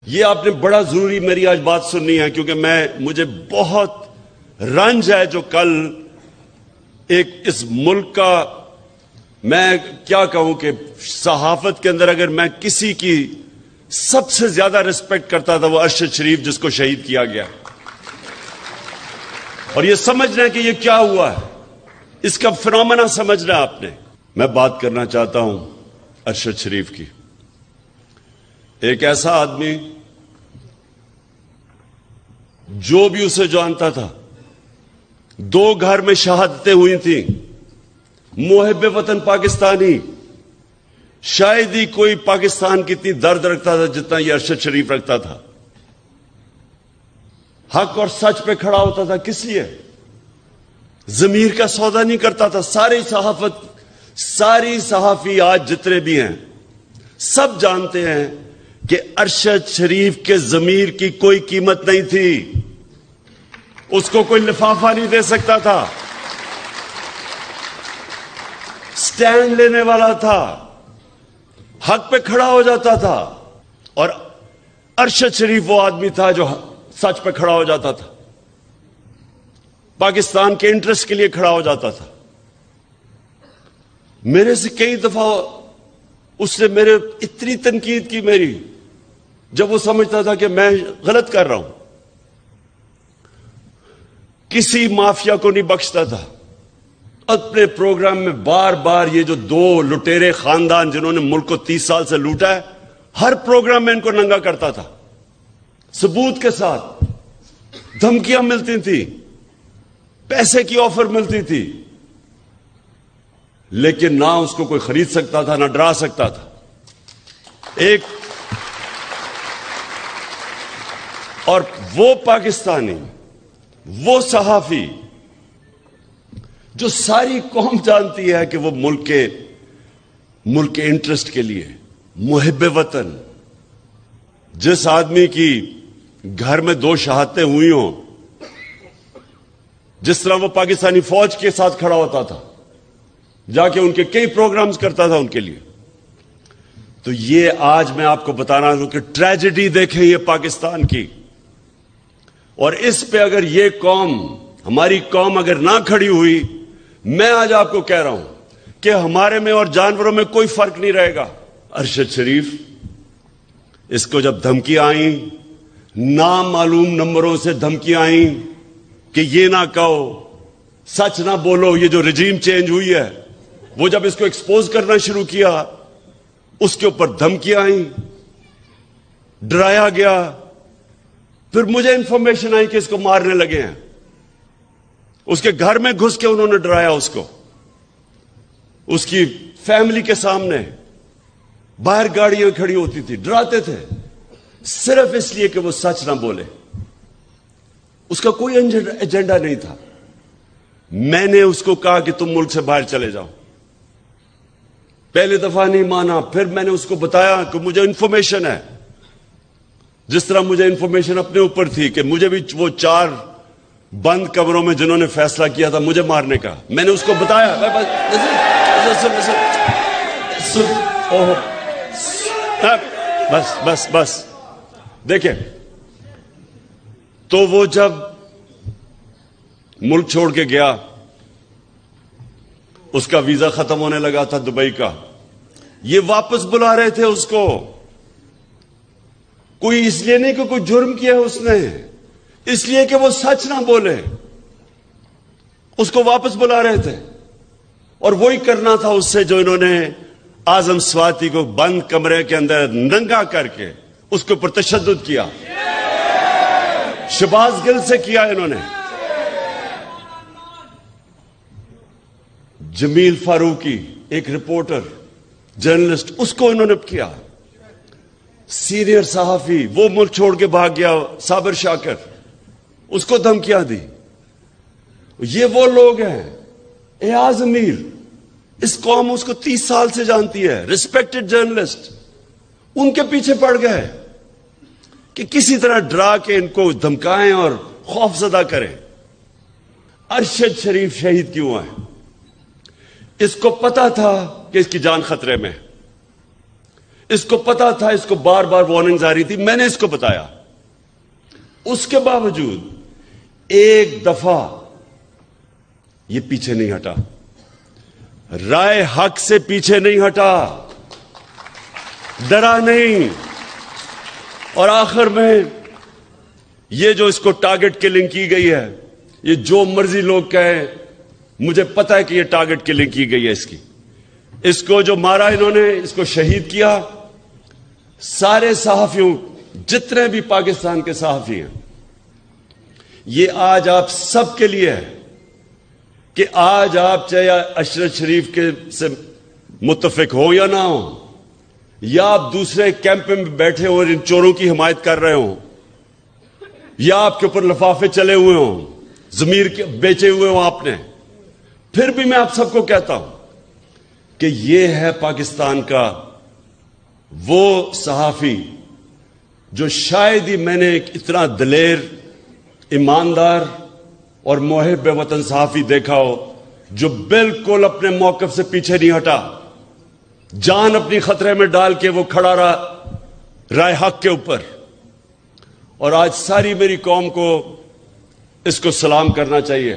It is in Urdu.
یہ آپ نے بڑا ضروری میری آج بات سننی ہے، کیونکہ مجھے بہت رنج ہے جو کل ایک اس ملک کا، میں کیا کہوں کہ صحافت کے اندر اگر میں کسی کی سب سے زیادہ ریسپیکٹ کرتا تھا وہ ارشد شریف، جس کو شہید کیا گیا، اور یہ سمجھنا ہے کہ یہ کیا ہوا ہے، اس کا فنومنا سمجھنا ہے آپ نے۔ میں بات کرنا چاہتا ہوں ارشد شریف کی، ایک ایسا آدمی جو بھی اسے جانتا تھا، 2 گھر میں شہادتیں ہوئی تھیں، محب وطن پاکستانی، شاید ہی کوئی پاکستان کی اتنی درد رکھتا تھا جتنا یہ ارشد شریف رکھتا تھا۔ حق اور سچ پہ کھڑا ہوتا تھا، کس لیے؟ ضمیر کا سودا نہیں کرتا تھا۔ ساری صحافی آج جتنے بھی ہیں سب جانتے ہیں کہ ارشد شریف کے ضمیر کی کوئی قیمت نہیں تھی، اس کو کوئی لفافہ نہیں دے سکتا تھا، سٹینڈ لینے والا تھا، حق پہ کھڑا ہو جاتا تھا، اور ارشد شریف وہ آدمی تھا جو سچ پہ کھڑا ہو جاتا تھا، پاکستان کے انٹرسٹ کے لیے کھڑا ہو جاتا تھا۔ میرے سے کئی دفعہ اس نے میرے اتنی تنقید کی میری، جب وہ سمجھتا تھا کہ میں غلط کر رہا ہوں، کسی مافیا کو نہیں بخشتا تھا۔ اپنے پروگرام میں بار بار یہ جو 2 لٹیرے خاندان جنہوں نے ملک کو 30 سال سے لوٹا ہے، ہر پروگرام میں ان کو ننگا کرتا تھا، ثبوت کے ساتھ، دھمکیاں ملتی تھیں، پیسے کی آفر ملتی تھی، لیکن نہ اس کو کوئی خرید سکتا تھا، نہ ڈرا سکتا تھا۔ اور وہ پاکستانی، وہ صحافی جو ساری قوم جانتی ہے کہ وہ ملک کے انٹرسٹ کے لیے محب وطن، جس آدمی کی گھر میں 2 شہادتیں ہوئی ہوں، جس طرح وہ پاکستانی فوج کے ساتھ کھڑا ہوتا تھا، جا کے ان کے کئی پروگرامز کرتا تھا ان کے لیے، تو یہ آج میں آپ کو بتانا ہوں کہ ٹریجڈی دیکھیں یہ پاکستان کی، اور اس پہ اگر یہ قوم، ہماری قوم اگر نہ کھڑی ہوئی، میں آج آپ کو کہہ رہا ہوں کہ ہمارے میں اور جانوروں میں کوئی فرق نہیں رہے گا۔ ارشد شریف، اس کو جب دھمکی آئیں، نامعلوم نمبروں سے دھمکیاں آئیں کہ یہ نہ کہو، سچ نہ بولو، یہ جو رجیم چینج ہوئی ہے، وہ جب اس کو ایکسپوز کرنا شروع کیا، اس کے اوپر دھمکیاں آئیں، ڈرایا گیا، پھر مجھے انفارمیشن آئی کہ اس کو مارنے لگے ہیں، اس کے گھر میں گھس کے انہوں نے ڈرایا اس کو، اس کی فیملی کے سامنے، باہر گاڑیاں کھڑی ہوتی تھی، ڈراتے تھے، صرف اس لیے کہ وہ سچ نہ بولے، اس کا کوئی ایجنڈا نہیں تھا۔ میں نے اس کو کہا کہ تم ملک سے باہر چلے جاؤ، پہلے دفعہ نہیں مانا، پھر میں نے اس کو بتایا کہ مجھے انفارمیشن ہے، جس طرح مجھے انفارمیشن اپنے اوپر تھی کہ مجھے بھی وہ 4 بند کمروں میں جنہوں نے فیصلہ کیا تھا مجھے مارنے کا، میں نے اس کو بتایا۔ بس دیکھیں، تو وہ جب ملک چھوڑ کے گیا، اس کا ویزا ختم ہونے لگا تھا دبئی کا، یہ واپس بلا رہے تھے اس کو، کوئی اس لیے نہیں کہ کوئی جرم کیا ہے اس نے، اس لیے کہ وہ سچ نہ بولے، اس کو واپس بلا رہے تھے، اور وہی کرنا تھا اس سے جو انہوں نے اعظم سواتی کو بند کمرے کے اندر ننگا کر کے اس کے اوپر تشدد کیا، شہباز گل سے کیا انہوں نے، جمیل فاروقی ایک رپورٹر جرنلسٹ، اس کو انہوں نے کیا، سینئر صحافی وہ ملک چھوڑ کے بھاگ گیا صابر شاکر، اس کو دھمکیاں دی۔ یہ وہ لوگ ہیں، ایاز امیر، اس قوم اس کو 30 سال سے جانتی ہے، ریسپیکٹڈ جرنلسٹ، ان کے پیچھے پڑ گئے کہ کسی طرح ڈرا کے ان کو دھمکائیں اور خوف زدہ کریں۔ ارشد شریف شہید کیوں آئے؟ اس کو پتا تھا کہ اس کی جان خطرے میں، اس کو پتا تھا, اس کو بار بار وارننگز آ رہی تھی, میں نے اس کو بتایا. اس کے باوجود ایک دفعہ یہ پیچھے نہیں ہٹا, رائے حق سے پیچھے نہیں ہٹا, ڈرا نہیں. اور آخر میں یہ جو اس کو ٹارگٹ کلنگ کی گئی ہے, یہ جو مرضی لوگ کہیں, مجھے پتا ہے کہ یہ ٹارگٹ کلنگ کی گئی ہے اس کو جو مارا انہوں نے, اس کو شہید کیا. سارے صحافیوں, جتنے بھی پاکستان کے صحافی ہیں, یہ آج آپ سب کے لیے ہے کہ آج آپ چاہے اشرف شریف کے سے متفق ہو یا نہ ہو, یا آپ دوسرے کیمپ میں بیٹھے ہو اور ان چوروں کی حمایت کر رہے ہوں, یا آپ کے اوپر لفافے چلے ہوئے ہوں, ضمیر کے بیچے ہوئے ہوں آپ نے, پھر بھی میں آپ سب کو کہتا ہوں کہ یہ ہے پاکستان کا وہ صحافی جو شاید ہی میں نے ایک اتنا دلیر, ایماندار اور محب وطن صحافی دیکھا ہو جو بالکل اپنے موقف سے پیچھے نہیں ہٹا, جان اپنی خطرے میں ڈال کے وہ کھڑا رہا رائے حق کے اوپر. اور آج ساری میری قوم کو اس کو سلام کرنا چاہیے.